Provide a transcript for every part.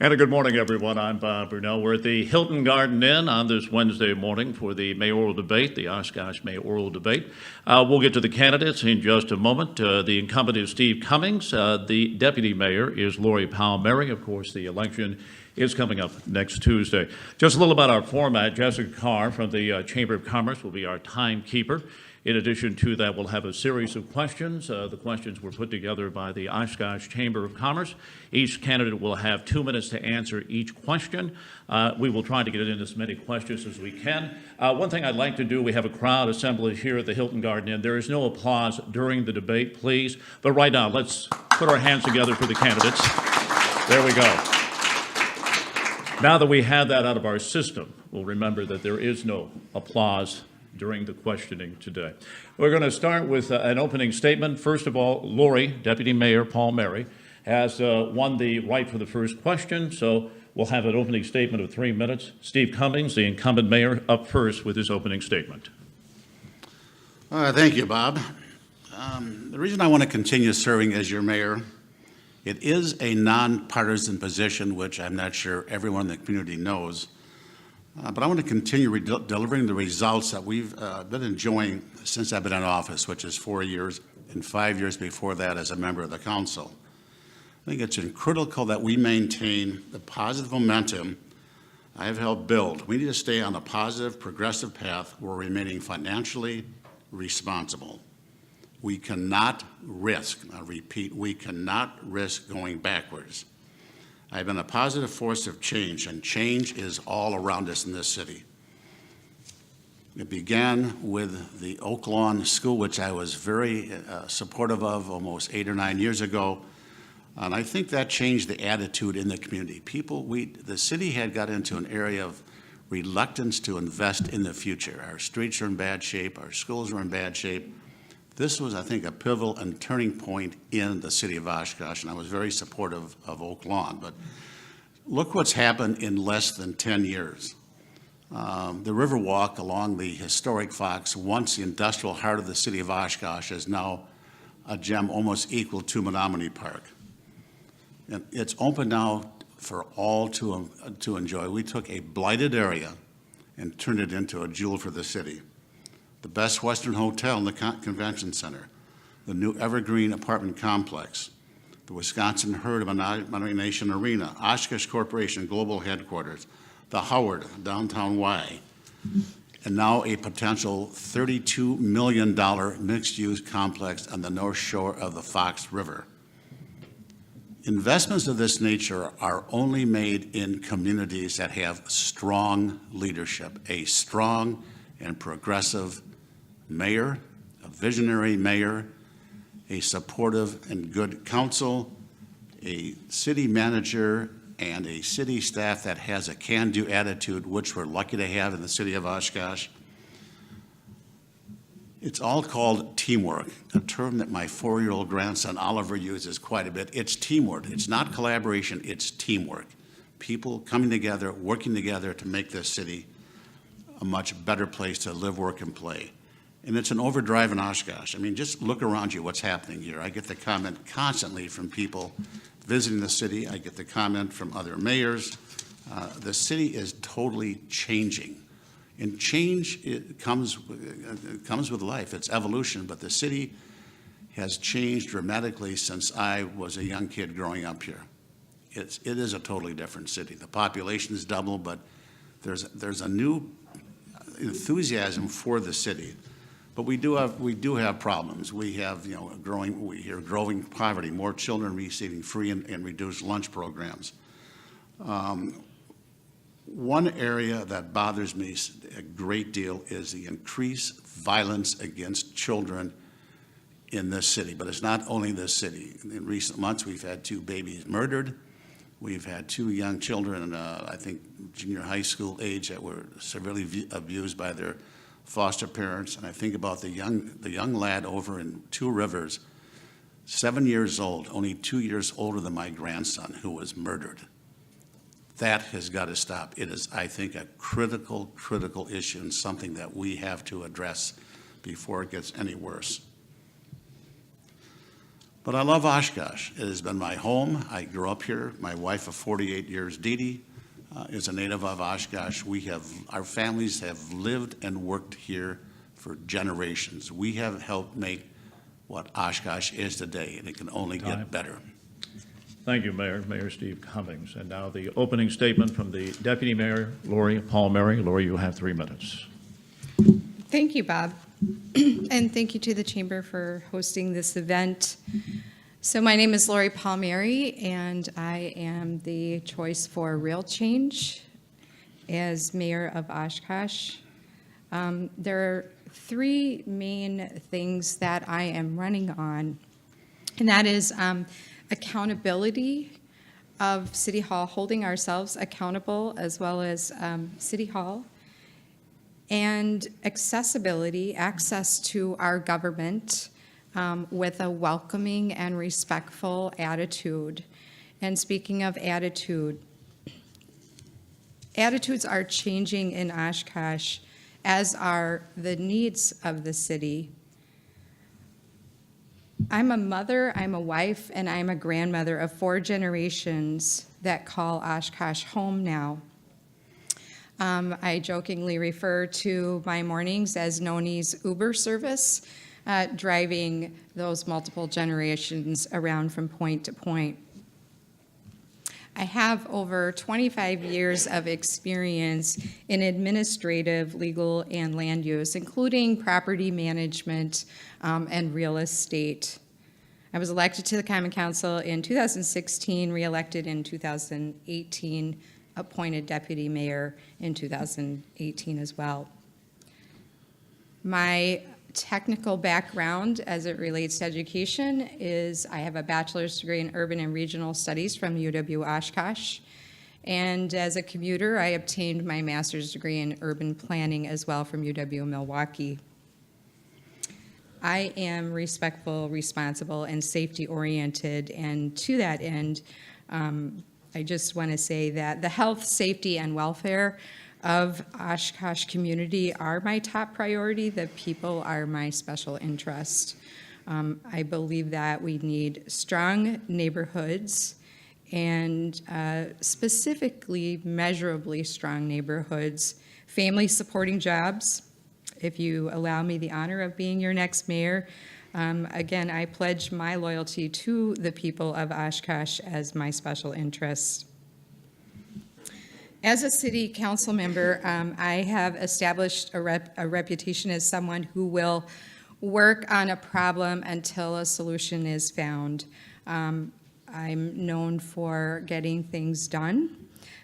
And a good morning, everyone. I'm Bob Brunel. We're at the Hilton Garden Inn on this Wednesday morning for the mayoral debate, the Oshkosh mayoral debate. We'll get to the candidates in just a moment. The incumbent is Steve Cummings. The deputy mayor is Lori Palmeri. Of course, the election is coming up next Tuesday. Just a little about our format. Jessica Carr from the Chamber of Commerce will be our timekeeper. In addition to that, we'll have a series of questions. The questions were put together by the Oshkosh Chamber of Commerce. Each candidate will have 2 minutes to answer each question. We will try to get in as many questions as we can. One thing I'd like to do, we have a crowd assembled here at the Hilton Garden Inn. There is no applause during the debate, please. But right now, let's put our hands together for the candidates. There we go. Now that we have that out of our system, we'll remember that there is no applause during the questioning today. We're going to start with an opening statement. First of all, Lori, Deputy Mayor Palmeri, has won the right for the first question, so we'll have an opening statement of 3 minutes. Steve Cummings, the incumbent mayor, up first with his opening statement. Thank you, Bob. The reason I want to continue serving as your mayor, it is a nonpartisan position, which I'm not sure everyone in the community knows. But I want to continue delivering the results that we've been enjoying since I've been in office, which is 4 years and 5 years before that as a member of the council. I think it's critical that we maintain the positive momentum I have helped build. We need to stay on a positive, progressive path while remaining financially responsible. We cannot risk, I repeat, we cannot risk going backwards. I've been a positive force of change, and change is all around us in this city. It began with the Oak Lawn School, which I was very supportive of almost 8 or 9 years ago, and I think that changed the attitude in the community. The city had got into an area of reluctance to invest in the future. Our streets are in bad shape, our schools are in bad shape. This was, I think, a pivotal and turning point in the city of Oshkosh, and I was very supportive of Oak Lawn. But look what's happened in less than 10 years. The Riverwalk along the historic Fox, once the industrial heart of the city of Oshkosh, is now a gem almost equal to Menominee Park. And it's open now for all to enjoy. We took a blighted area and turned it into a jewel for the city. The Best Western Hotel in the Convention Center, the new Evergreen apartment complex, the Wisconsin Herd of Menominee Nation Arena, Oshkosh Corporation Global Headquarters, the Howard, downtown Y, and now a potential $32 million mixed-use complex on the north shore of the Fox River. Investments of this nature are only made in communities that have strong leadership, a strong and progressive mayor, a visionary mayor, a supportive and good council, a city manager, and a city staff that has a can-do attitude, which we're lucky to have in the city of Oshkosh. It's all called teamwork, a term that my 4-year-old grandson Oliver uses quite a bit. It's teamwork. It's not collaboration, it's teamwork. People coming together, working together to make this city a much better place to live, work, and play. And it's an overdrive in Oshkosh. I mean, just look around you, what's happening here. I get the comment constantly from people visiting the city. I get the comment from other mayors. The city is totally changing. And change, it comes with life. It's evolution, but the city has changed dramatically since I was a young kid growing up here. It is a totally different city. The population is double, but there's a new enthusiasm for the city. But we do have problems. We have growing poverty, more children receiving free and reduced lunch programs. One area that bothers me a great deal is the increased violence against children in this city. But it's not only this city. In recent months, we've had 2 babies murdered. We've had 2 young children, I think junior high school age, that were severely abused by their foster parents. And I think about the young lad over in Two Rivers, 7 years old, only 2 years older than my grandson, who was murdered. That has got to stop. It is, I think, a critical issue and something that we have to address before it gets any worse. But I love Oshkosh. It has been my home. I grew up here. My wife of 48 years, Dee Dee, is a native of Oshkosh. Our families have lived and worked here for generations. We have helped make what Oshkosh is today, and it can only Time. get better. Thank you, Mayor. Mayor Steve Cummings. And now the opening statement from the Deputy Mayor, Lori Palmeri. Lori, you have 3 minutes. Thank you, Bob. And thank you to the Chamber for hosting this event. So my name is Lori Palmeri, and I am the choice for Real Change as Mayor of Oshkosh. There are 3 main things that I am running on, and that is accountability of City Hall, holding ourselves accountable as well as City Hall, and accessibility, access to our government with a welcoming and respectful attitude. And speaking of attitude, attitudes are changing in Oshkosh, as are the needs of the city. I'm a mother, I'm a wife, and I'm a grandmother of 4 generations that call Oshkosh home now. I jokingly refer to my mornings as Noni's Uber service, driving those multiple generations around from point to point. I have over 25 years of experience in administrative, legal, and land use, including property management and real estate. I was elected to the Common Council in 2016, reelected in 2018, appointed deputy mayor in 2018 as well. My technical background as it relates to education is I have a bachelor's degree in urban and regional studies from UW Oshkosh. And as a commuter, I obtained my master's degree in urban planning as well from UW Milwaukee. I am respectful, responsible, and safety-oriented, and to that end, I just want to say that the health, safety, and welfare of Oshkosh community are my top priority. The people are my special interest. I believe that we need strong neighborhoods and specifically measurably strong neighborhoods, family supporting jobs. If you allow me the honor of being your next mayor, again, I pledge my loyalty to the people of Oshkosh as my special interest. As a city council member, I have established a reputation as someone who will work on a problem until a solution is found. I'm known for getting things done.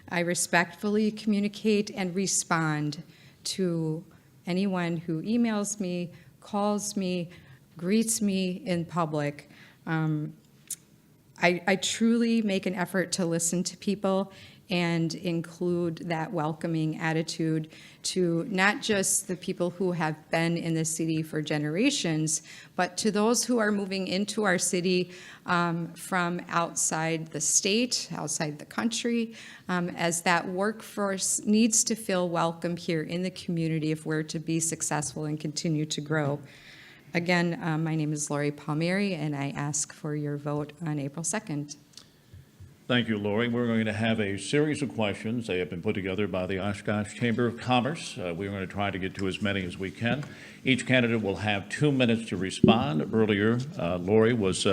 I respectfully communicate and respond to anyone who emails me, calls me, greets me in public. I truly make an effort to listen to people and include that welcoming attitude to not just the people who have been in the city for generations, but to those who are moving into our city from outside the state, outside the country, as that workforce needs to feel welcome here in the community if we're to be successful and continue to grow. Again, my name is Lori Palmeri, and I ask for your vote on April 2nd. Thank you, Lori. We're going to have a series of questions. They have been put together by the Oshkosh Chamber of Commerce. We're going to try to get to as many as we can. Each candidate will have 2 minutes to respond. Earlier, Lori was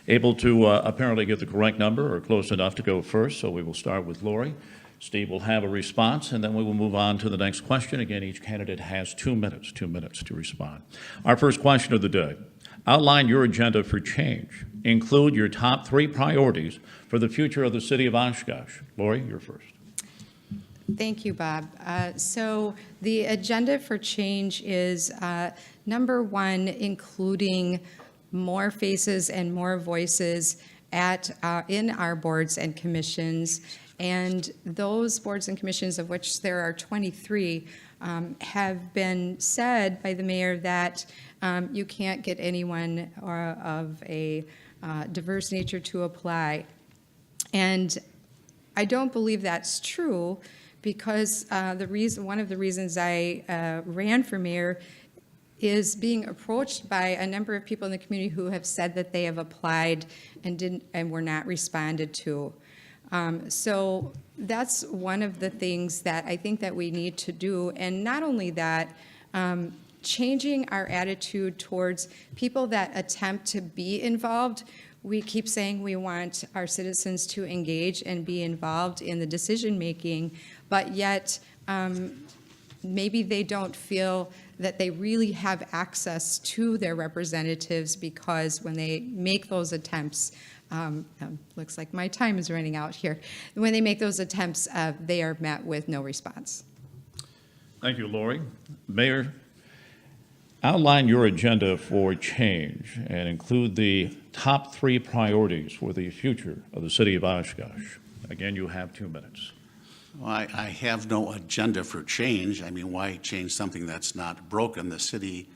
able to apparently get the correct number or close enough to go first, so we will start with Lori. Steve will have a response, and then we will move on to the next question. Again, each candidate has 2 minutes to respond. Our first question of the day. Outline your agenda for change. Include your top 3 priorities for the future of the city of Oshkosh. Lori, you're first. Thank you, Bob. So the agenda for change is number 1, including more faces and more voices in our boards and commissions. And those boards and commissions, of which there are 23, have been said by the mayor that you can't get anyone of a diverse nature to apply. And I don't believe that's true, because one of the reasons I ran for mayor is being approached by a number of people in the community who have said that they have applied and were not responded to. So that's one of the things that I think that we need to do. And not only that, changing our attitude towards people that attempt to be involved. We keep saying we want our citizens to engage and be involved in the decision-making, but yet maybe they don't feel that they really have access to their representatives, because when they make those attempts, looks like my time is running out here. When they make those attempts, they are met with no response. Thank you, Lori. Mayor, outline your agenda for change and include the top 3 priorities for the future of the city of Oshkosh. Again, you have 2 minutes. Well, I have no agenda for change. I mean, why change something that's not broken? The city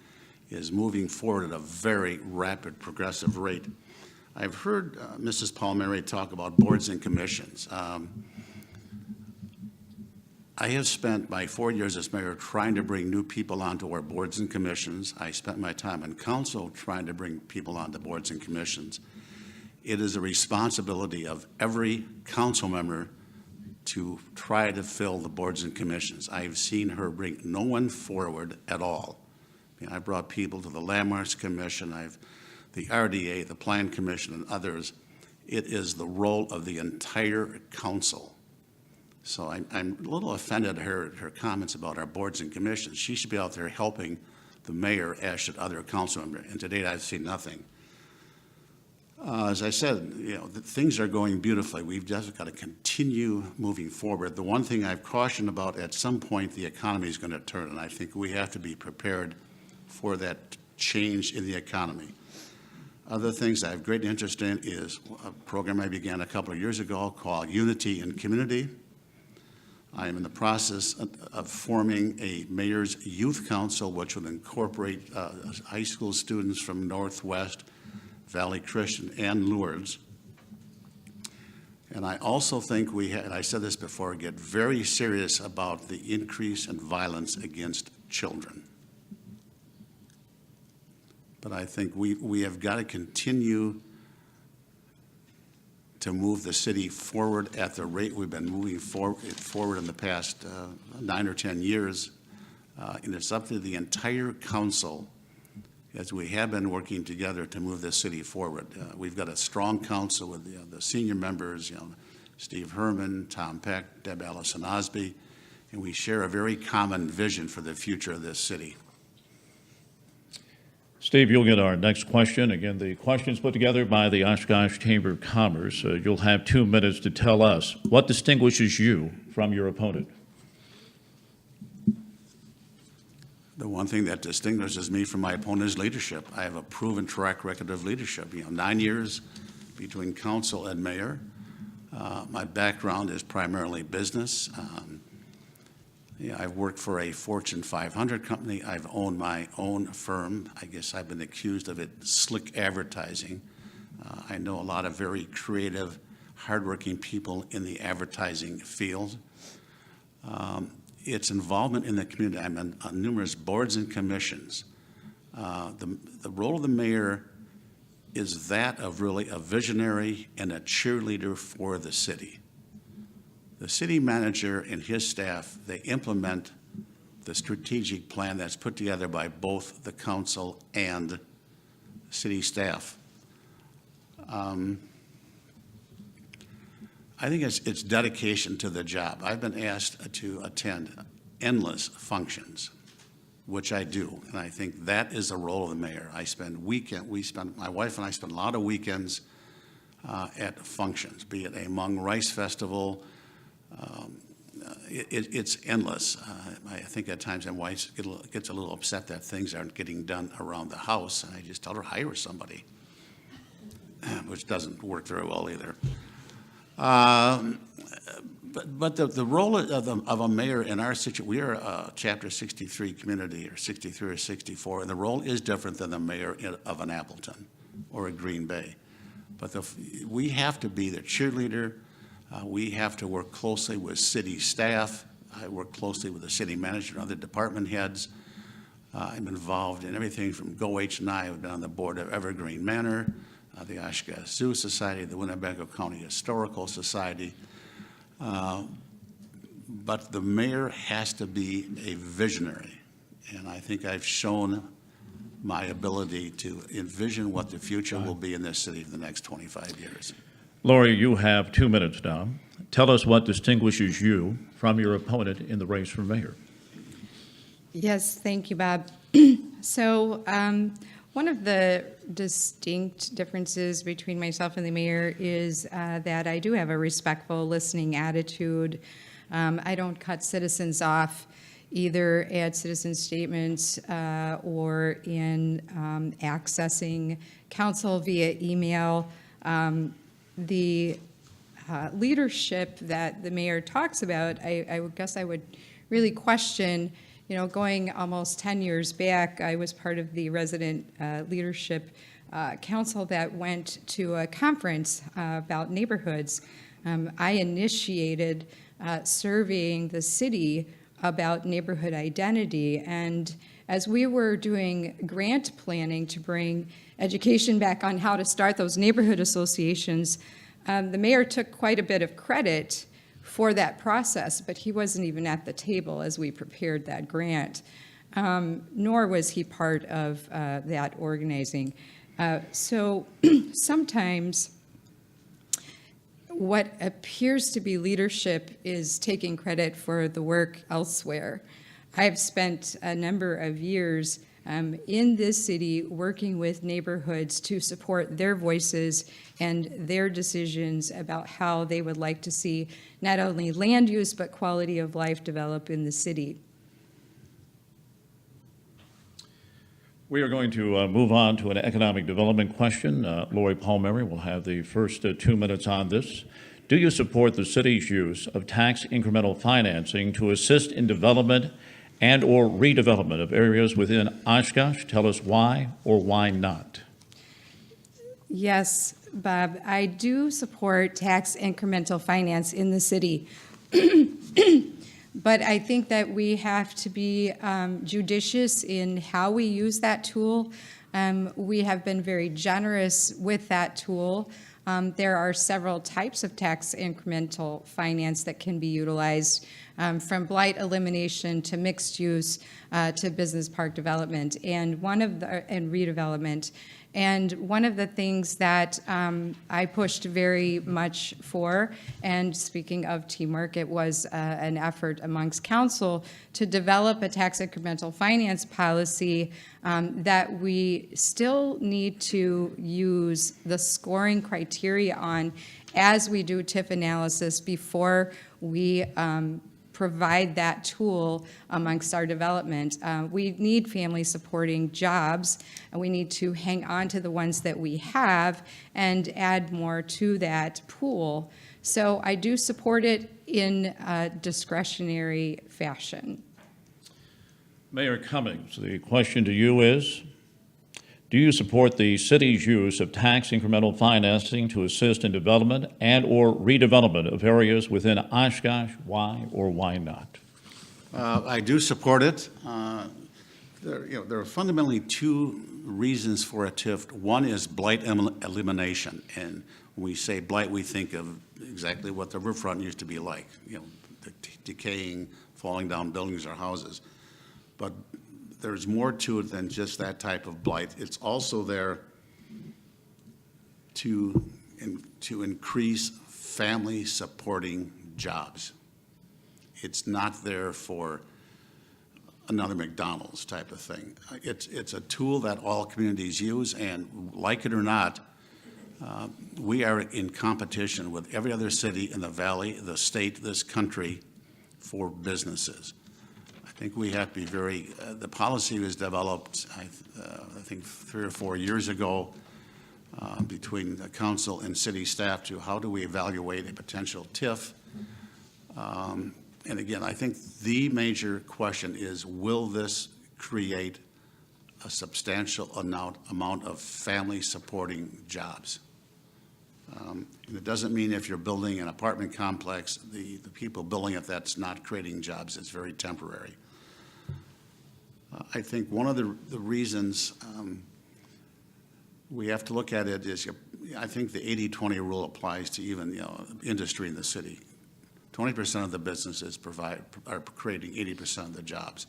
is moving forward at a very rapid, progressive rate. I've heard Mrs. Palmeri talk about boards and commissions. I have spent my 4 years as mayor trying to bring new people onto our boards and commissions. I spent my time in council trying to bring people onto boards and commissions. It is a responsibility of every council member to try to fill the boards and commissions. I've seen her bring no one forward at all. I brought people to the Landmarks Commission, the RDA, the Plan Commission, and others. It is the role of the entire council. So I'm a little offended at her comments about our boards and commissions. She should be out there helping the mayor, as should other council members. And to date, I've seen nothing. As I said, things are going beautifully. We've just got to continue moving forward. The one thing I've cautioned about, at some point, the economy is going to turn, and I think we have to be prepared for that change in the economy. Other things I have great interest in is a program I began a couple of years ago called Unity in Community. I am in the process of forming a mayor's youth council, which will incorporate high school students from Northwest, Valley Christian, and Lourdes. And I also think and I said this before, get very serious about the increase in violence against children. But I think we have got to continue to move the city forward at the rate we've been moving forward in the past 9 or 10 years. And it's up to the entire council, as we have been working together to move this city forward. We've got a strong council with the senior members, Steve Herman, Tom Peck, Deb Allison Osby, and we share a very common vision for the future of this city. Steve, you'll get our next question. Again, the question's put together by the Oshkosh Chamber of Commerce. You'll have 2 minutes to tell us what distinguishes you from your opponent. The one thing that distinguishes me from my opponent's leadership, I have a proven track record of leadership. 9 years between council and mayor. My background is primarily business. I've worked for a Fortune 500 company. I've owned my own firm. I guess I've been accused of slick advertising. I know a lot of very creative, hardworking people in the advertising field. Its involvement in the community. I'm on numerous boards and commissions. The role of the mayor is that of really a visionary and a cheerleader for the city. The city manager and his staff, they implement the strategic plan that's put together by both the council and city staff. I think it's dedication to the job. I've been asked to attend endless functions, which I do, and I think that is the role of the mayor. My wife and I spend a lot of weekends at functions, be it a Hmong Rice Festival. It's endless. I think at times my wife gets a little upset that things aren't getting done around the house, and I just tell her, hire somebody, which doesn't work very well either. But the role of a mayor in our situation, we are a Chapter 63 community, or 63 or 64, and the role is different than the mayor of an Appleton or a Green Bay. But we have to be the cheerleader. We have to work closely with city staff. I work closely with the city manager and other department heads. I'm involved in everything from GO-H&I. I've been on the board of Evergreen Manor, the Oshkosh Zoo Society, the Winnebago County Historical Society. But the mayor has to be a visionary, and I think I've shown my ability to envision what the future will be in this city for the next 25 years. Lori, you have 2 minutes now. Tell us what distinguishes you from your opponent in the race for mayor. Yes, thank you, Bob. So one of the distinct differences between myself and the mayor is that I do have a respectful listening attitude. I don't cut citizens off either at citizen statements or in accessing council via email. The leadership that the mayor talks about, I would guess I would really question. You know, going almost 10 years back, I was part of the resident leadership council that went to a conference about neighborhoods. I initiated surveying the city about neighborhood identity, and as we were doing grant planning to bring education back on how to start those neighborhood associations, the mayor took quite a bit of credit for that process, but he wasn't even at the table as we prepared that grant, nor was he part of that organizing. So sometimes what appears to be leadership is taking credit for the work elsewhere. I've spent a number of years in this city working with neighborhoods to support their voices and their decisions about how they would like to see not only land use but quality of life develop in the city. We are going to move on to an economic development question. Lori Palmeri will have the first 2 minutes on this. Do you support the city's use of tax incremental financing to assist in development and or redevelopment of areas within Oshkosh? Tell us why or why not. Yes, Bob, I do support tax incremental finance in the city. But I think that we have to be judicious in how we use that tool. We have been very generous with that tool. There are several types of tax incremental finance that can be utilized, from blight elimination to mixed use to business park development and redevelopment. And one of the things that I pushed very much for, and speaking of teamwork, it was an effort amongst council to develop a tax incremental finance policy that we still need to use the scoring criteria on as we do TIF analysis before we provide that tool amongst our development. We need family supporting jobs, and we need to hang on to the ones that we have and add more to that pool. So I do support it in a discretionary fashion. Mayor Cummings, the question to you is, do you support the city's use of tax incremental financing to assist in development and or redevelopment of areas within Oshkosh? Why or why not? I do support it. There are fundamentally two reasons for a TIF. One is blight elimination, and when we say blight, we think of exactly what the riverfront used to be like, the decaying, falling down buildings or houses. But there's more to it than just that type of blight. It's also there to increase family supporting jobs. It's not there for another McDonald's type of thing. It's a tool that all communities use, and like it or not, we are in competition with every other city in the valley, the state, this country for businesses. I think we have to be very, the policy was developed, I think 3 or 4 years ago between the council and city staff to how do we evaluate a potential TIF. And again, I think the major question is, will this create a substantial amount of family supporting jobs? And it doesn't mean if you're building an apartment complex, the people building it, that's not creating jobs. It's very temporary. I think one of the reasons we have to look at it is, I think the 80-20 rule applies to even, industry in the city. 20% of the businesses are creating 80% of the jobs.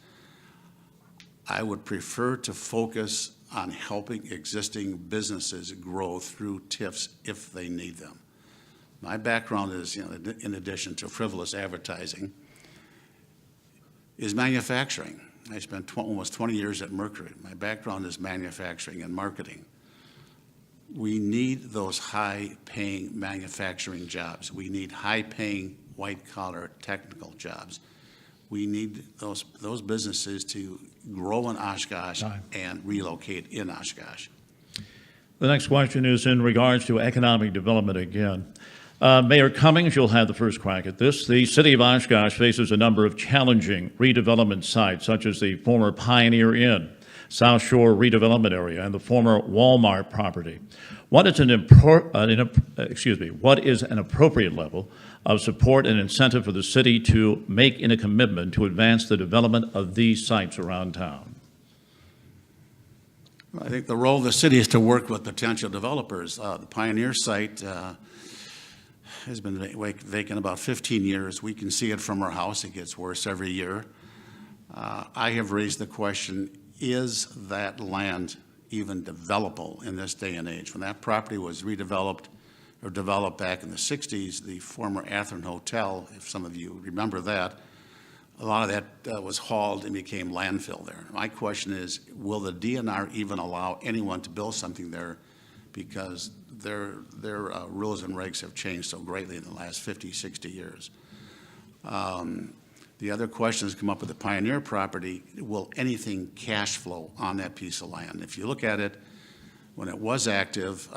I would prefer to focus on helping existing businesses grow through TIFs if they need them. My background is, in addition to frivolous advertising, is manufacturing. I spent almost 20 years at Mercury. My background is manufacturing and marketing. We need those high-paying manufacturing jobs. We need high-paying white-collar technical jobs. We need those businesses to grow in Oshkosh and relocate in Oshkosh. The next question is in regards to economic development again. Mayor Cummings, you'll have the first crack at this. The city of Oshkosh faces a number of challenging redevelopment sites, such as the former Pioneer Inn, South Shore redevelopment area, and the former Walmart property. What is an appropriate level of support and incentive for the city to make in a commitment to advance the development of these sites around town? I think the role of the city is to work with potential developers. The Pioneer site has been vacant about 15 years. We can see it from our house. It gets worse every year. I have raised the question, is that land even developable in this day and age? When that property was redeveloped or developed back in the 60s, the former Atherton Hotel, if some of you remember that, a lot of that was hauled and became landfill there. My question is, will the DNR even allow anyone to build something there, because their rules and regs have changed so greatly in the last 50, 60 years. The other questions come up with the Pioneer property. Will anything cash flow on that piece of land? If you look at it, when it was active,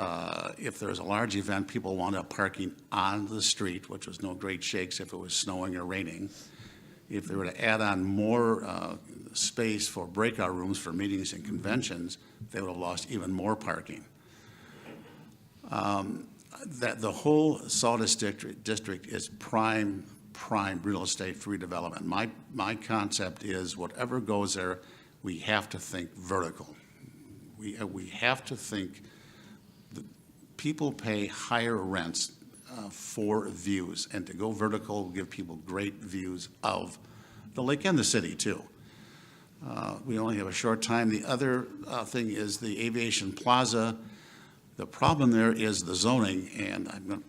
if there was a large event, people wound up parking on the street, which was no great shakes if it was snowing or raining. If they were to add on more space for breakout rooms for meetings and conventions, they would have lost even more parking. That the whole Sawdust district is prime real estate for redevelopment. My concept is whatever goes there, we have to think vertical. We have to think that people pay higher rents for views, and to go vertical will give people great views of the lake and the city too. We only have a short time. The other thing is the Aviation Plaza. The problem there is the zoning, and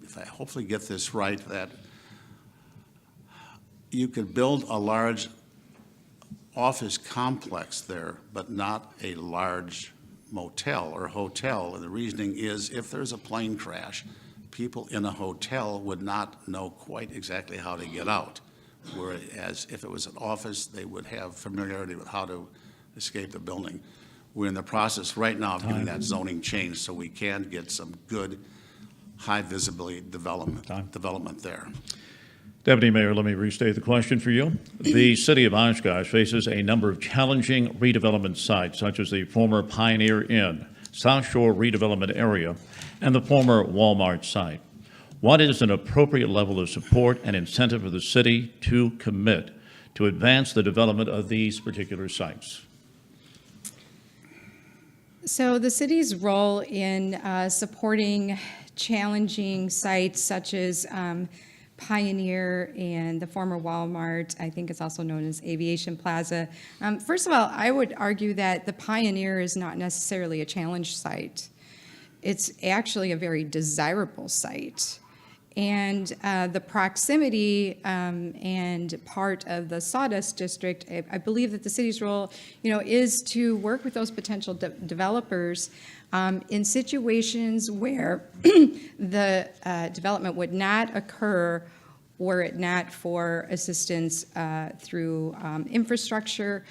if I hopefully get this right, that you could build a large office complex there, but not a large motel or hotel. And the reasoning is, if there's a plane crash, people in a hotel would not know quite exactly how to get out. Whereas if it was an office, they would have familiarity with how to escape the building. We're in the process right now of getting that zoning changed so we can get some good, high visibility development there. Deputy Mayor, let me restate the question for you. The city of Oshkosh faces a number of challenging redevelopment sites, such as the former Pioneer Inn, South Shore redevelopment area, and the former Walmart site. What is an appropriate level of support and incentive for the city to commit to advance the development of these particular sites? So the city's role in supporting challenging sites such as Pioneer and the former Walmart, I think it's also known as Aviation Plaza. First of all, I would argue that the Pioneer is not necessarily a challenge site. It's actually a very desirable site. And the proximity and part of the Sawdust district, I believe that the city's role, is to work with those potential developers in situations where the development would not occur were it not for assistance through infrastructure,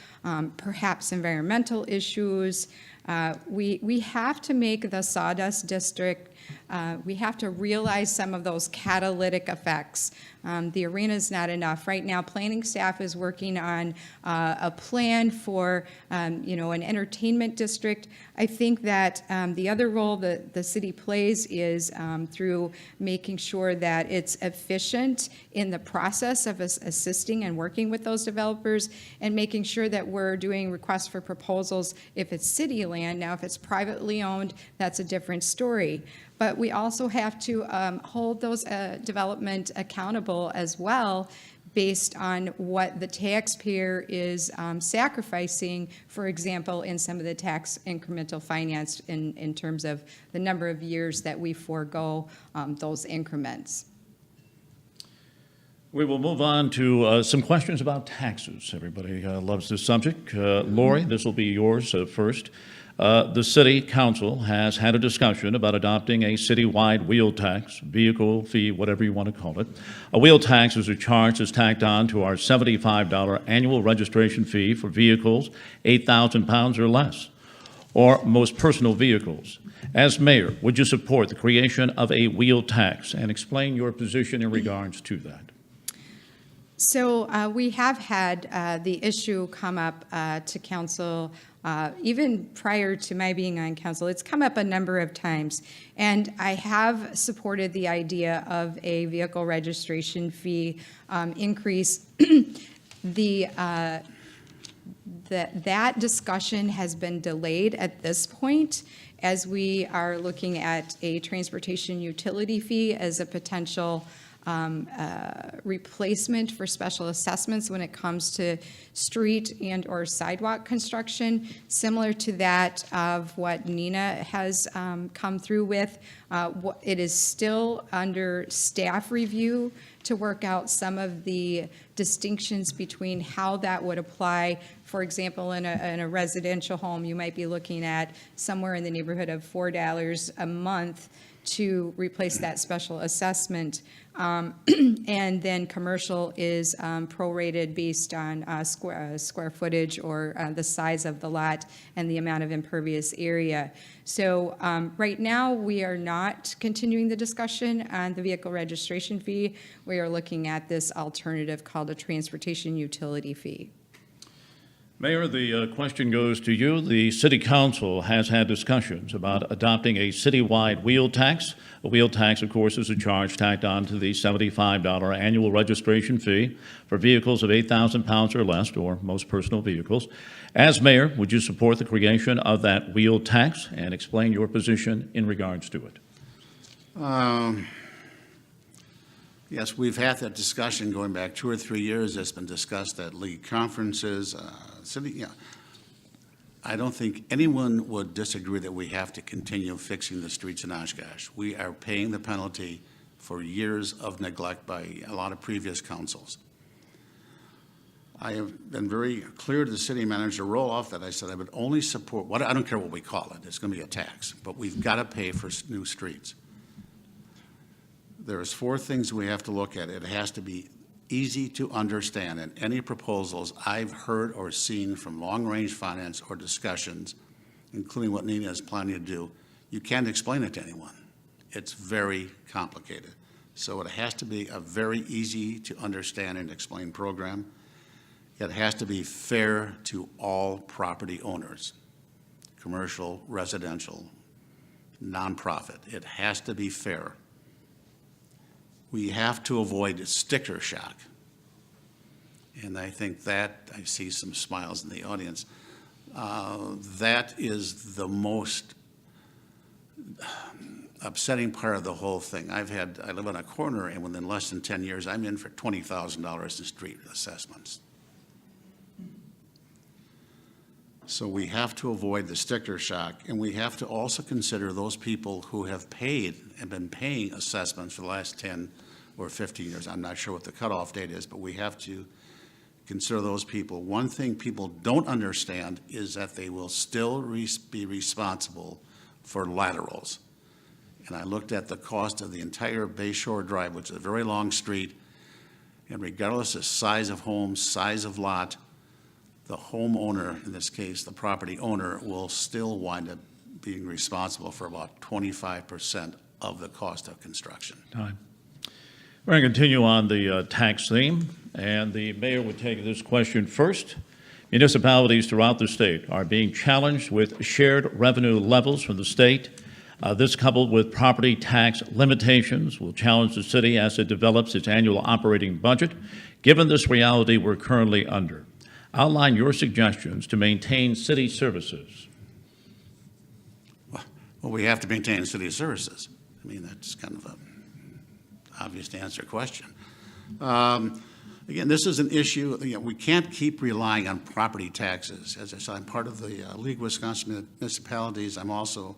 perhaps environmental issues. We have to make the Sawdust district we have to realize some of those catalytic effects. The arena is not enough. Right now, planning staff is working on a plan for, an entertainment district. I think that the other role that the city plays is through making sure that it's efficient in the process of assisting and working with those developers, and making sure that we're doing requests for proposals if it's city land. Now, if it's privately owned, that's a different story. But we also have to hold those development accountable as well, based on what the taxpayer is sacrificing, for example, in some of the tax incremental finance in terms of the number of years that we forego those increments. We will move on to some questions about taxes. Everybody loves this subject. Lori, this will be yours first. The City Council has had a discussion about adopting a citywide wheel tax, vehicle fee, whatever you want to call it. A wheel tax is a charge that's tacked on to our $75 annual registration fee for vehicles 8,000 pounds or less, or most personal vehicles. As mayor, would you support the creation of a wheel tax, and explain your position in regards to that? So we have had the issue come up to council even prior to my being on council. It's come up a number of times, and I have supported the idea of a vehicle registration fee increase. That discussion has been delayed at this point, as we are looking at a transportation utility fee as a potential replacement for special assessments when it comes to street and or sidewalk construction, similar to that of what Nina has come through with. It is still under staff review to work out some of the distinctions between how that would apply. For example, in a residential home, you might be looking at somewhere in the neighborhood of $4 a month to replace that special assessment. And then commercial is prorated based on square footage or the size of the lot and the amount of impervious area. So right now, we are not continuing the discussion on the vehicle registration fee. We are looking at this alternative called a transportation utility fee. Mayor, the question goes to you. The City Council has had discussions about adopting a citywide wheel tax. A wheel tax, of course, is a charge tacked on to the $75 annual registration fee for vehicles of 8,000 pounds or less, or most personal vehicles. As mayor, would you support the creation of that wheel tax, and explain your position in regards to it? Yes, we've had that discussion going back 2 or 3 years. It's been discussed at league conferences, city. I don't think anyone would disagree that we have to continue fixing the streets in Oshkosh. We are paying the penalty for years of neglect by a lot of previous councils. I have been very clear to the city manager roll off that I said I would only support, I don't care what we call it, it's going to be a tax, but we've got to pay for new streets. There's 4 things we have to look at. It has to be easy to understand, and any proposals I've heard or seen from long-range finance or discussions, including what Nina is planning to do, you can't explain it to anyone. It's very complicated. So it has to be a very easy to understand and explain program. It has to be fair to all property owners, commercial, residential, nonprofit. It has to be fair. We have to avoid sticker shock. And I think that, I see some smiles in the audience, that is the most upsetting part of the whole thing. I live on a corner, and within less than 10 years, I'm in for $20,000 in street assessments. So we have to avoid the sticker shock, and we have to also consider those people who have paid and been paying assessments for the last 10 or 15 years. I'm not sure what the cutoff date is, but we have to consider those people. One thing people don't understand is that they will still be responsible for laterals. And I looked at the cost of the entire Bayshore Drive, which is a very long street, and regardless of size of home, size of lot, the homeowner, in this case, the property owner, will still wind up being responsible for about 25% of the cost of construction. Time. We're going to continue on the tax theme, and the mayor would take this question first. Municipalities throughout the state are being challenged with shared revenue levels from the state. This, coupled with property tax limitations, will challenge the city as it develops its annual operating budget. Given this reality we're currently under, outline your suggestions to maintain city services. Well, we have to maintain city services. I mean, that's kind of an obvious to answer question. Again, this is an issue, we can't keep relying on property taxes. As I said, I'm part of the League of Wisconsin Municipalities. I'm also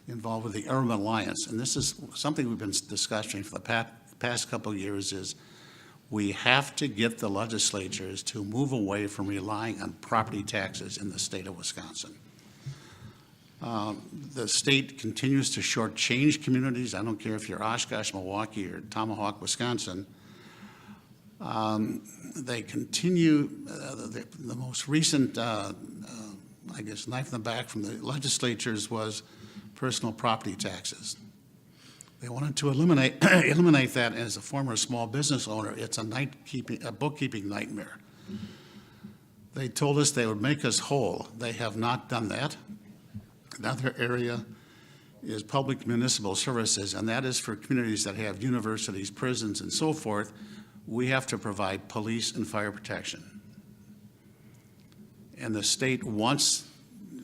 involved with the Urban Alliance, and this is something we've been discussing for the past couple of years is we have to get the legislatures to move away from relying on property taxes in the state of Wisconsin. The state continues to shortchange communities. I don't care if you're Oshkosh, Milwaukee, or Tomahawk, Wisconsin. They continue, the most recent, I guess, knife in the back from the legislatures was personal property taxes. They wanted to eliminate that. As a former small business owner, it's a bookkeeping nightmare. They told us they would make us whole. They have not done that. Another area is public municipal services, and that is for communities that have universities, prisons, and so forth. We have to provide police and fire protection. And the state once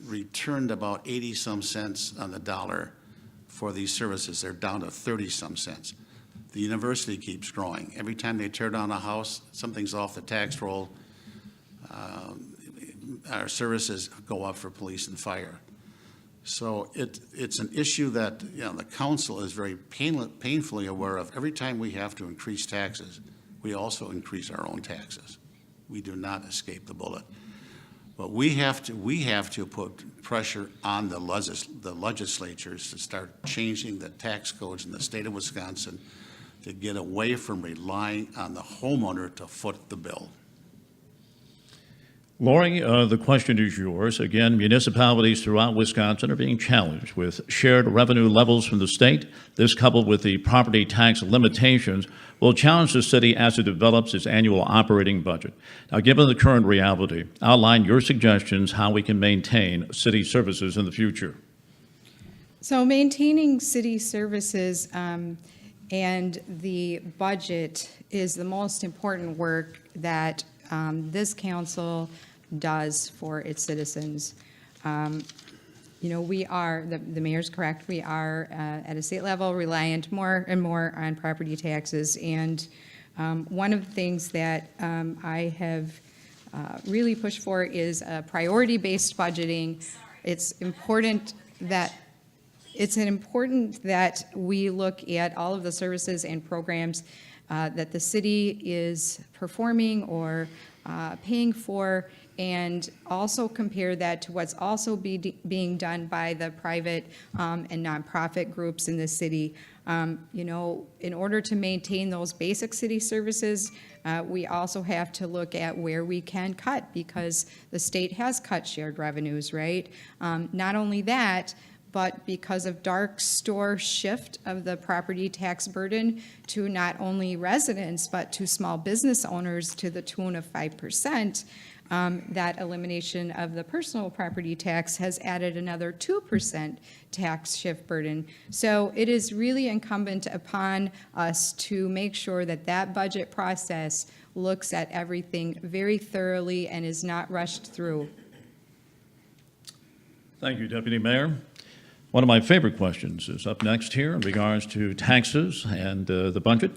returned about 80-some cents on the dollar for these services. They're down to 30-some cents. The university keeps growing. Every time they tear down a house, something's off the tax roll. Our services go up for police and fire. So it's an issue that the council is very painfully aware of. Every time we have to increase taxes, we also increase our own taxes. We do not escape the bullet. But we have to put pressure on the legislatures to start changing the tax codes in the state of Wisconsin to get away from relying on the homeowner to foot the bill. Lori, the question is yours. Again, municipalities throughout Wisconsin are being challenged with shared revenue levels from the state. This, coupled with the property tax limitations, will challenge the city as it develops its annual operating budget. Now, given the current reality, outline your suggestions how we can maintain city services in the future. So maintaining city services and the budget is the most important work that this council does for its citizens. We are, the mayor's correct, we are at a state level reliant more and more on property taxes. And one of the things that I have really pushed for is priority-based budgeting. It's important that we look at all of the services and programs that the city is performing or paying for, and also compare that to what's also being done by the private and nonprofit groups in the city. In order to maintain those basic city services, we also have to look at where we can cut, because the state has cut shared revenues, right? Not only that, but because of dark store shift of the property tax burden to not only residents, but to small business owners to the tune of 5%, that elimination of the personal property tax has added another 2% tax shift burden. So it is really incumbent upon us to make sure that that budget process looks at everything very thoroughly and is not rushed through. Thank you, Deputy Mayor. One of my favorite questions is up next here in regards to taxes and the budget.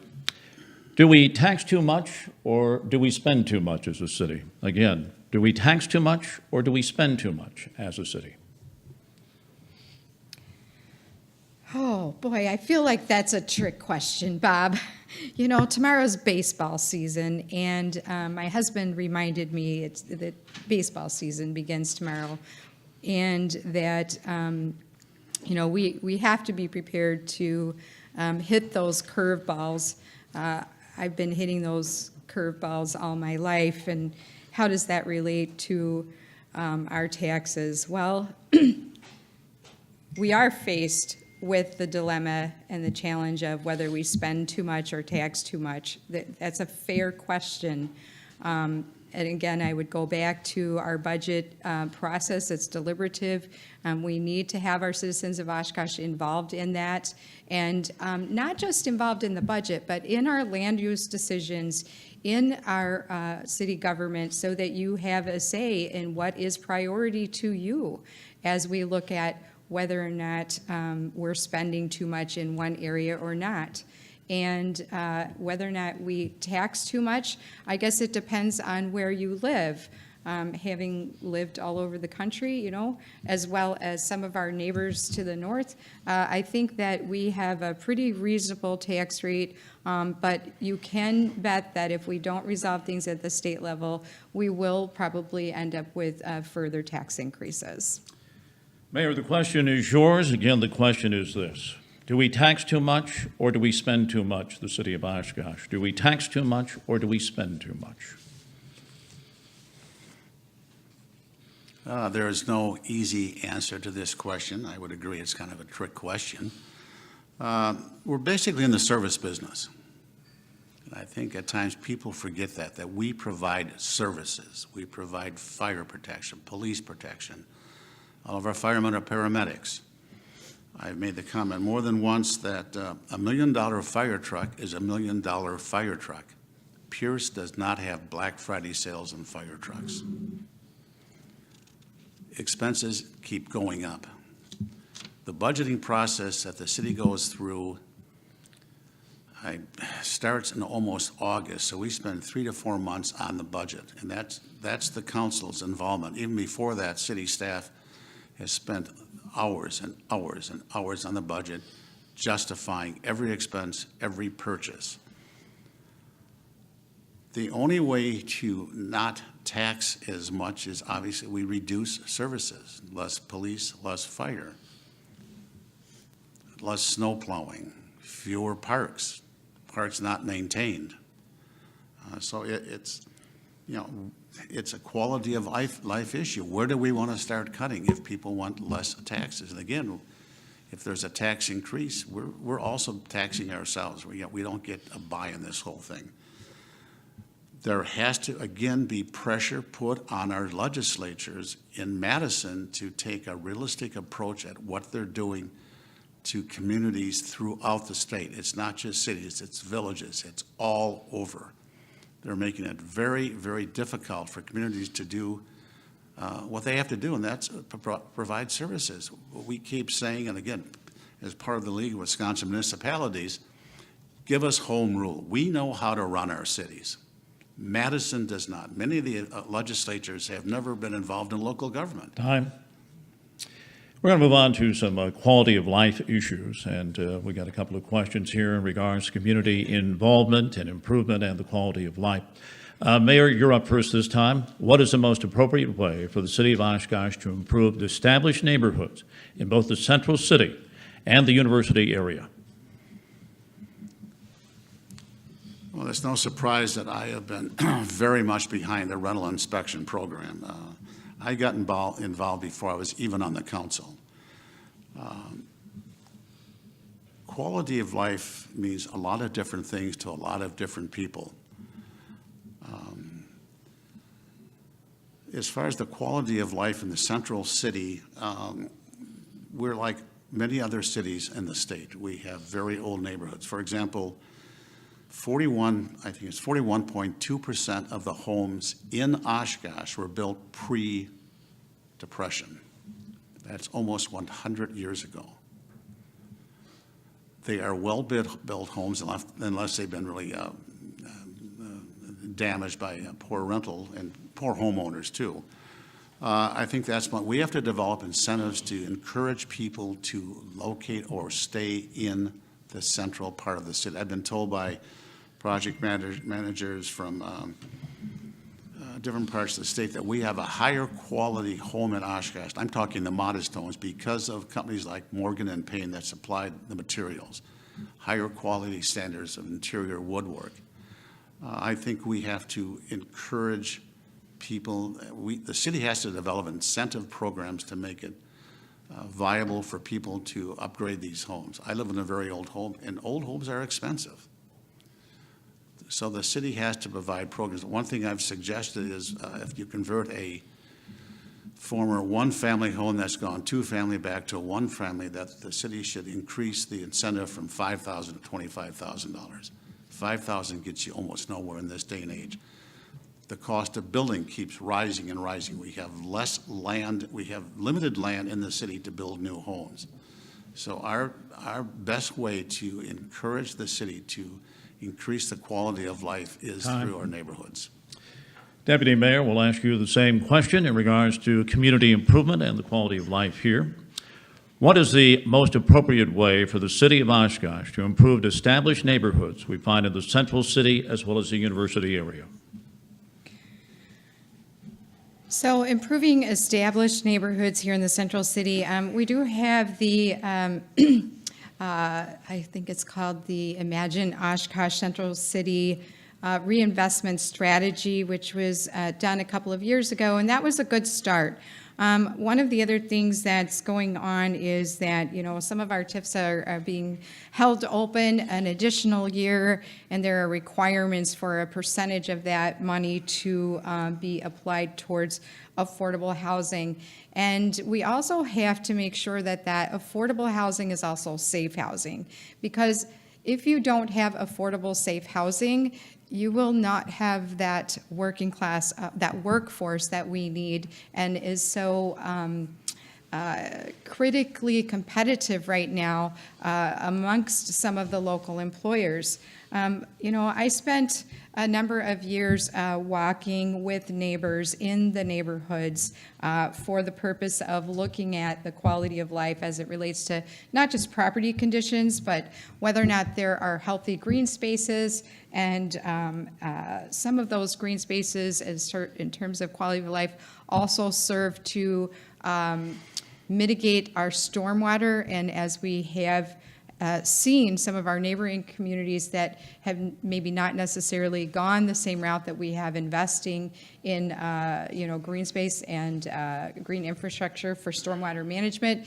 Do we tax too much, or do we spend too much as a city? Again, do we tax too much, or do we spend too much as a city? Oh, boy, I feel like that's a trick question, Bob. Tomorrow's baseball season, and my husband reminded me that baseball season begins tomorrow, and that we have to be prepared to hit those curveballs. I've been hitting those curveballs all my life, and how does that relate to our taxes? Well, we are faced with the dilemma and the challenge of whether we spend too much or tax too much. That's a fair question. And again, I would go back to our budget process. It's deliberative. We need to have our citizens of Oshkosh involved in that, and not just involved in the budget, but in our land use decisions, in our city government, so that you have a say in what is priority to you as we look at whether or not we're spending too much in one area or not. And whether or not we tax too much, I guess it depends on where you live. Having lived all over the country, you know, as well as some of our neighbors to the north, I think that we have a pretty reasonable tax rate, but you can bet that if we don't resolve things at the state level, we will probably end up with further tax increases. Mayor, the question is yours. Again, the question is this. Do we tax too much or do we spend too much, the city of Oshkosh? Do we tax too much or do we spend too much? There is no easy answer to this question. I would agree it's kind of a trick question. We're basically in the service business. And I think at times people forget that we provide services. We provide fire protection, police protection. All of our firemen are paramedics. I've made the comment more than once that $1 million fire truck is $1 million fire truck. Pierce does not have Black Friday sales on fire trucks. Expenses keep going up. The budgeting process that the city goes through starts in almost August, so we spend 3 to 4 months on the budget, and that's the council's involvement. Even before that, city staff has spent hours and hours and hours on the budget, justifying every expense, every purchase. The only way to not tax as much is obviously we reduce services, less police, less fire, less snow plowing, fewer parks not maintained. So it's, you know, it's a quality of life issue. Where do we want to start cutting if people want less taxes? And again, if there's a tax increase, we're also taxing ourselves. We don't get a buy in this whole thing. There has to, again, be pressure put on our legislatures in Madison to take a realistic approach at what they're doing to communities throughout the state. It's not just cities, it's villages, it's all over. They're making it very, very difficult for communities to do what they have to do, and that's provide services. We keep saying, and again, as part of the League of Wisconsin Municipalities, give us home rule. We know how to run our cities. Madison does not. Many of the legislatures have never been involved in local government. Time. We're going to move on to some quality of life issues, and we got a couple of questions here in regards to community involvement and improvement and the quality of life. Mayor, you're up first this time. What is the most appropriate way for the city of Oshkosh to improve the established neighborhoods in both the central city and the university area? Well, it's no surprise that I have been very much behind the rental inspection program. I got involved before I was even on the council. Quality of life means a lot of different things to a lot of different people. As far as the quality of life in the central city, we're like many other cities in the state. We have very old neighborhoods. For example, 41.2% of the homes in Oshkosh were built pre-Depression. That's almost 100 years ago. They are well-built homes unless they've been really damaged by poor rental and poor homeowners too. I think that's what we have to develop incentives to encourage people to locate or stay in the central part of the city. I've been told by project managers from different parts of the state that we have a higher quality home in Oshkosh. I'm talking the modest homes because of companies like Morgan and Payne that supplied the materials, higher quality standards of interior woodwork. I think we have to encourage people. The city has to develop incentive programs to make it viable for people to upgrade these homes. I live in a very old home, and old homes are expensive. So the city has to provide programs. One thing I've suggested is if you convert a former one-family home that's gone two-family back to a one-family, that the city should increase the incentive from $5,000 to $25,000. $5,000 gets you almost nowhere in this day and age. The cost of building keeps rising and rising. We have less land, we have limited land in the city to build new homes. So our best way to encourage the city to increase the quality of life is through our neighborhoods. Deputy Mayor, we'll ask you the same question in regards to community improvement and the quality of life here. What is the most appropriate way for the city of Oshkosh to improve established neighborhoods we find in the central city as well as the university area? So improving established neighborhoods here in the central city, we do have the, I think it's called the Imagine Oshkosh Central City Reinvestment Strategy, which was done a couple of years ago, and that was a good start. One of the other things that's going on is that, some of our TIFs are being held open an additional year, and there are requirements for a percentage of that money to be applied towards affordable housing. And we also have to make sure that that affordable housing is also safe housing, because if you don't have affordable, safe housing, you will not have that working class, that workforce that we need and is so critically competitive right now amongst some of the local employers. I spent a number of years walking with neighbors in the neighborhoods for the purpose of looking at the quality of life as it relates to not just property conditions, but whether or not there are healthy green spaces. And some of those green spaces, in terms of quality of life, also serve to mitigate our stormwater. And as we have seen some of our neighboring communities that have maybe not necessarily gone the same route that we have, investing in green space and green infrastructure for stormwater management,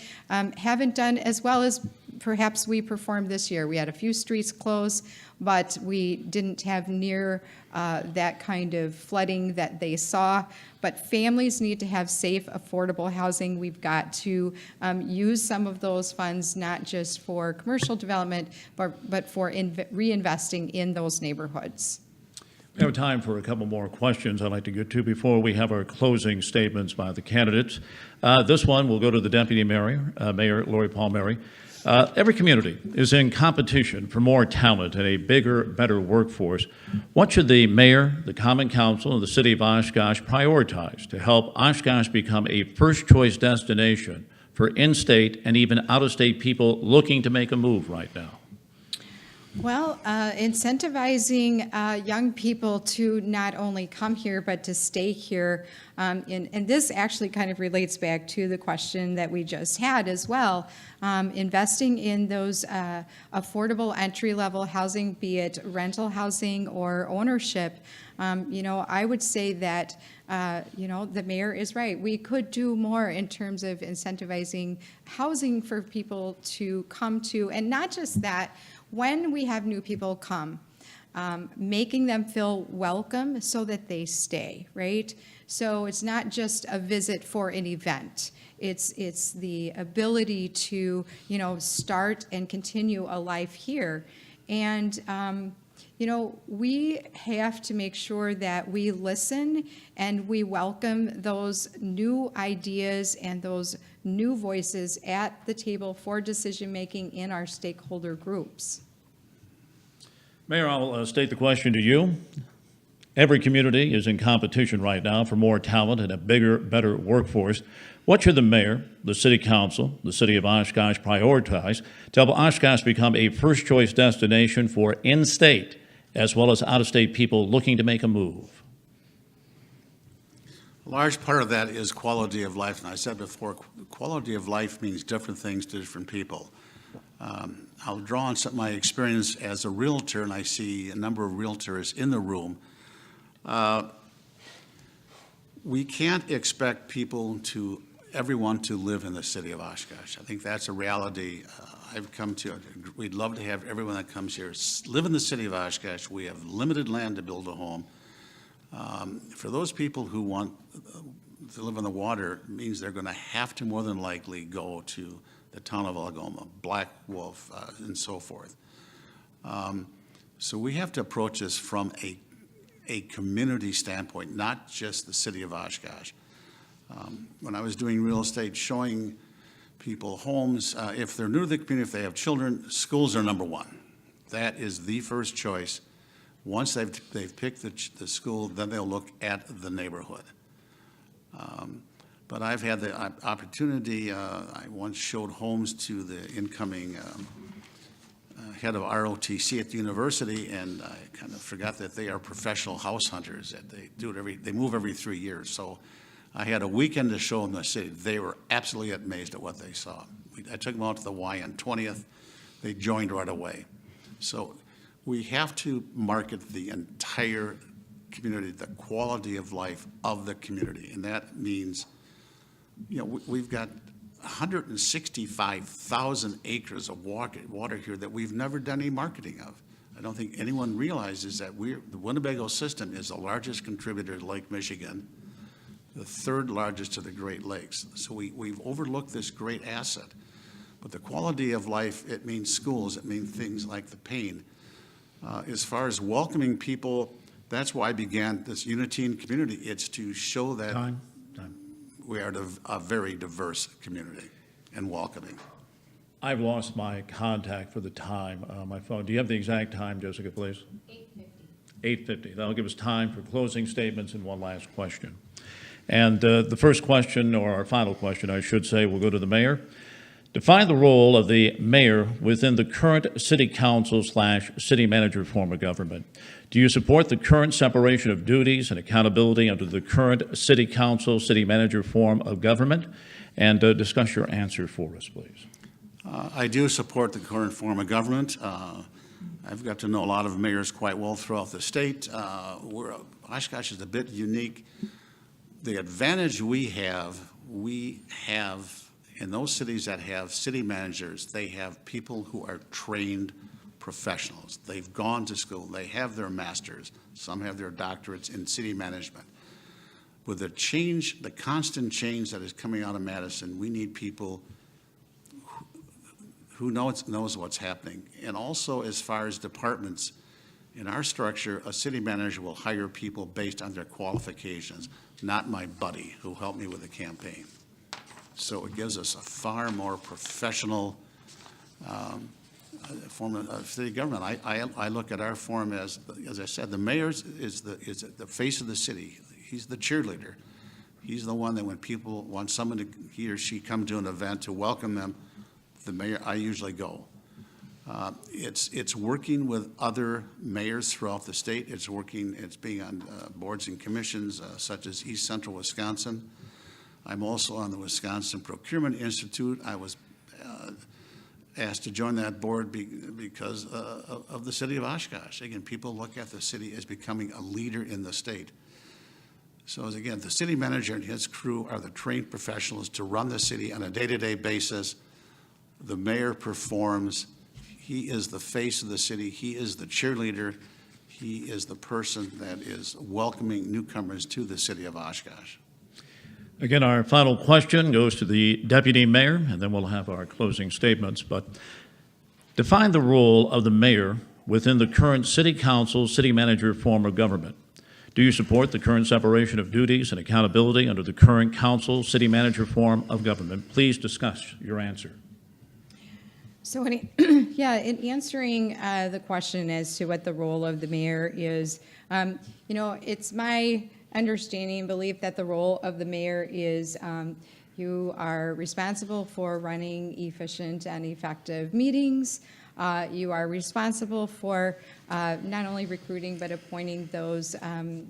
haven't done as well as perhaps we performed this year. We had a few streets close, but we didn't have near that kind of flooding that they saw. But families need to have safe, affordable housing. We've got to use some of those funds, not just for commercial development, but for reinvesting in those neighborhoods. We have time for a couple more questions I'd like to get to before we have our closing statements by the candidates. This one will go to the Deputy Mayor, Mayor Lori Palmeri. Every community is in competition for more talent and a bigger, better workforce. What should the mayor, the Common Council, and the city of Oshkosh prioritize to help Oshkosh become a first-choice destination for in-state and even out-of-state people looking to make a move right now? Well, incentivizing young people to not only come here, but to stay here. And this actually kind of relates back to the question that we just had as well. Investing in those affordable entry-level housing, be it rental housing or ownership. I would say that, the mayor is right. We could do more in terms of incentivizing housing for people to come to, and not just that. When we have new people come, making them feel welcome so that they stay, right? So it's not just a visit for an event. It's the ability to, start and continue a life here. And, we have to make sure that we listen and we welcome those new ideas and those new voices at the table for decision-making in our stakeholder groups. Mayor, I'll state the question to you. Every community is in competition right now for more talent and a bigger, better workforce. What should the mayor, the city council, the city of Oshkosh prioritize to help Oshkosh become a first-choice destination for in-state as well as out-of-state people looking to make a move? A large part of that is quality of life. And I said before, quality of life means different things to different people. I'll draw on my experience as a realtor, and I see a number of realtors in the room. We can't expect people to everyone to live in the city of Oshkosh. I think that's a reality I've come to. We'd love to have everyone that comes here live in the city of Oshkosh. We have limited land to build a home. For those people who want to live on the water, it means they're going to have to more than likely go to the town of Algoma, Black Wolf, and so forth. So we have to approach this from a community standpoint, not just the city of Oshkosh. When I was doing real estate, showing people homes, if they're new to the community, if they have children, schools are number one. That is the first choice. Once they've picked the school, then they'll look at the neighborhood. But I've had the opportunity, I once showed homes to the incoming head of ROTC at the university, and I kind of forgot that they are professional house hunters, that they move every 3 years. So I had a weekend to show them the city. They were absolutely amazed at what they saw. I took them out to the Y on 20th. They joined right away. So we have to market the entire community, the quality of life of the community. And that means, we've got 165,000 acres of water here that we've never done any marketing of. I don't think anyone realizes that the Winnebago system is the largest contributor to Lake Michigan, the third largest to the Great Lakes. So we've overlooked this great asset. But the quality of life, it means schools, it means things like the pain. As far as welcoming people, that's why I began this Unity community. It's to show that we are a very diverse community and welcoming. I've lost my contact for the time on my phone. Do you have the exact time, Jessica, please? 8:50. That'll give us time for closing statements and one last question. And the first question, or our final question, I should say, will go to the mayor. Define the role of the mayor within the current city council/city manager form of government. Do you support the current separation of duties and accountability under the current city council, city manager form of government? And discuss your answer for us, please. I do support the current form of government. I've got to know a lot of mayors quite well throughout the state. Oshkosh is a bit unique. The advantage we have in those cities that have city managers, they have people who are trained professionals. They've gone to school. They have their masters. Some have their doctorates in city management. With the change, the constant change that is coming out of Madison, we need people who knows what's happening. And also, as far as departments, in our structure, a city manager will hire people based on their qualifications, not my buddy who helped me with the campaign. So it gives us a far more professional form of city government. I look at our form as I said, the mayor is the face of the city. He's the cheerleader. He's the one that when people want someone to, he or she come to an event to welcome them, the mayor, I usually go. It's working with other mayors throughout the state. It's being on boards and commissions such as East Central Wisconsin. I'm also on the Wisconsin Procurement Institute. I was asked to join that board because of the city of Oshkosh. Again, people look at the city as becoming a leader in the state. So again, the city manager and his crew are the trained professionals to run the city on a day-to-day basis. The mayor performs. He is the face of the city. He is the cheerleader. He is the person that is welcoming newcomers to the city of Oshkosh. Again, our final question goes to the deputy mayor, and then we'll have our closing statements. But define the role of the mayor within the current city council, city manager form of government. Do you support the current separation of duties and accountability under the current council, city manager form of government? Please discuss your answer. So, in answering the question as to what the role of the mayor is, it's my understanding and belief that the role of the mayor is you are responsible for running efficient and effective meetings. You are responsible for not only recruiting but appointing those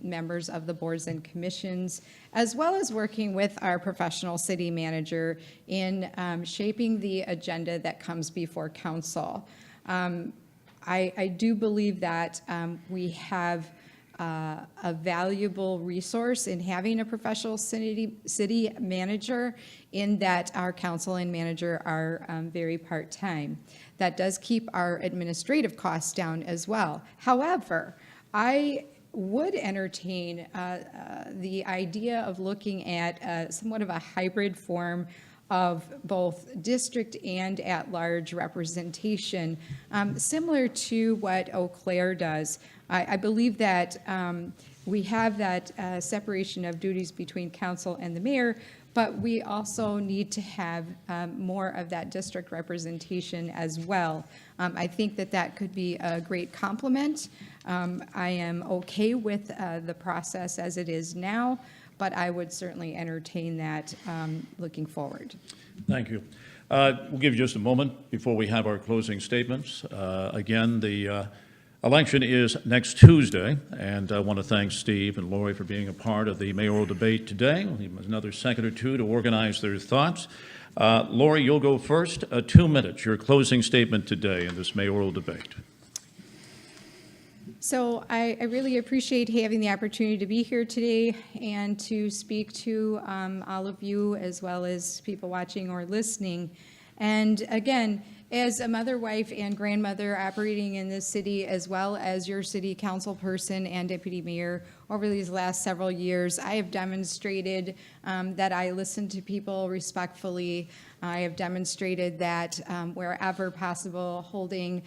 members of the boards and commissions, as well as working with our professional city manager in shaping the agenda that comes before council. I do believe that we have a valuable resource in having a professional city manager, in that our council and manager are very part-time. That does keep our administrative costs down as well. However, I would entertain the idea of looking at somewhat of a hybrid form of both district and at-large representation, similar to what Eau Claire does. I believe that we have that separation of duties between council and the mayor, but we also need to have more of that district representation as well. I think that that could be a great complement. I am okay with the process as it is now, but I would certainly entertain that looking forward. Thank you. We'll give you just a moment before we have our closing statements. Again, the election is next Tuesday, and I want to thank Steve and Lori for being a part of the mayoral debate today. We'll give them another second or two to organize their thoughts. Lori, you'll go first. 2 minutes, your closing statement today in this mayoral debate. So I really appreciate having the opportunity to be here today and to speak to all of you, as well as people watching or listening. And again, as a mother, wife, and grandmother operating in this city, as well as your city council person and deputy mayor over these last several years, I have demonstrated that I listen to people respectfully. I have demonstrated that wherever possible, holding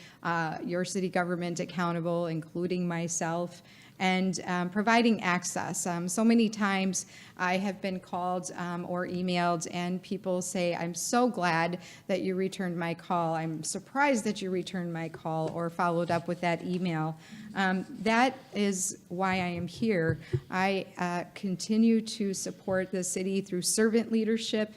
your city government accountable, including myself, and providing access. So many times I have been called or emailed, and people say, I'm so glad that you returned my call. I'm surprised that you returned my call, or followed up with that email. That is why I am here. I continue to support the city through servant leadership.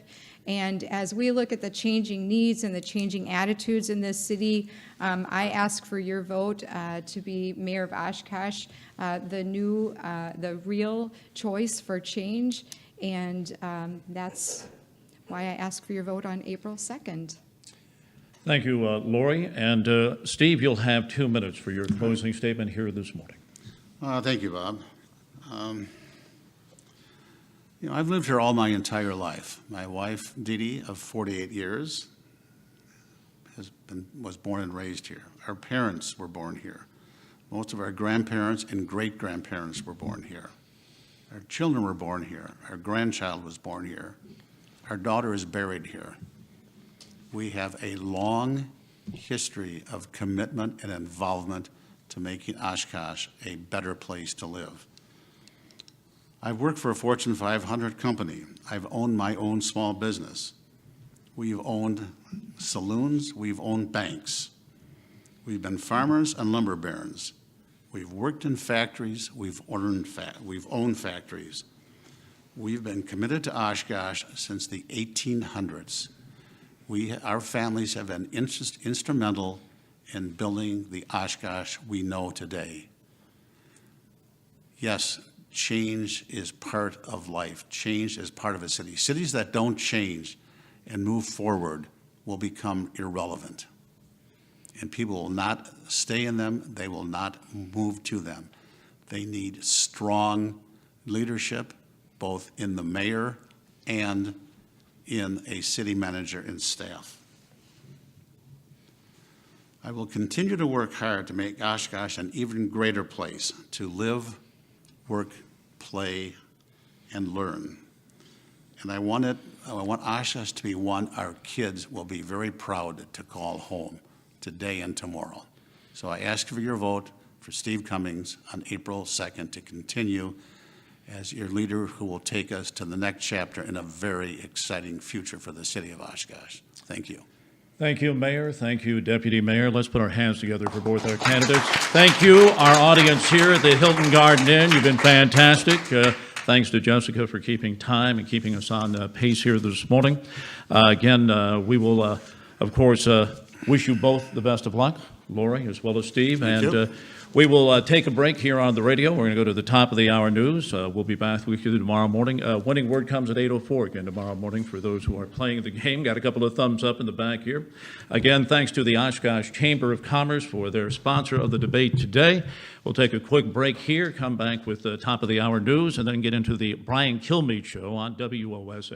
And as we look at the changing needs and the changing attitudes in this city, I ask for your vote to be Mayor of Oshkosh, the real choice for change. And that's why I ask for your vote on April 2nd. Thank you, Lori. And Steve, you'll have 2 minutes for your closing statement here this morning. Thank you, Bob. I've lived here all my entire life. My wife, Dee Dee, of 48 years, was born and raised here. Our parents were born here. Most of our grandparents and great-grandparents were born here. Our children were born here. Our grandchild was born here. Our daughter is buried here. We have a long history of commitment and involvement to making Oshkosh a better place to live. I've worked for a Fortune 500 company. I've owned my own small business. We've owned saloons. We've owned banks. We've been farmers and lumber barons. We've worked in factories. We've owned factories. We've been committed to Oshkosh since the 1800s. Our families have been instrumental in building the Oshkosh we know today. Yes, change is part of life. Change is part of a city. Cities that don't change and move forward will become irrelevant. And people will not stay in them. They will not move to them. They need strong leadership, both in the mayor and in a city manager and staff. I will continue to work hard to make Oshkosh an even greater place to live, work, play, and learn. And I want Oshkosh to be one our kids will be very proud to call home today and tomorrow. So I ask for your vote for Steve Cummings on April 2nd to continue as your leader who will take us to the next chapter in a very exciting future for the city of Oshkosh. Thank you. Thank you, Mayor. Thank you, Deputy Mayor. Let's put our hands together for both our candidates. Thank you, our audience here at the Hilton Garden Inn. You've been fantastic. Thanks to Jessica for keeping time and keeping us on pace here this morning. Again, we will, of course, wish you both the best of luck Lori, as well as Steve. Thank And you. we will take a break here on the radio. We're going to go to the top of the hour news. We'll be back with you tomorrow morning. Winning word comes at 8:04 again tomorrow morning for those who are playing the game. Got a couple of thumbs up in the back here. Again, thanks to the Oshkosh Chamber of Commerce for their sponsor of the debate today. We'll take a quick break here, come back with the top of the hour news, and then get into the Brian Kilmeade Show on WOSH.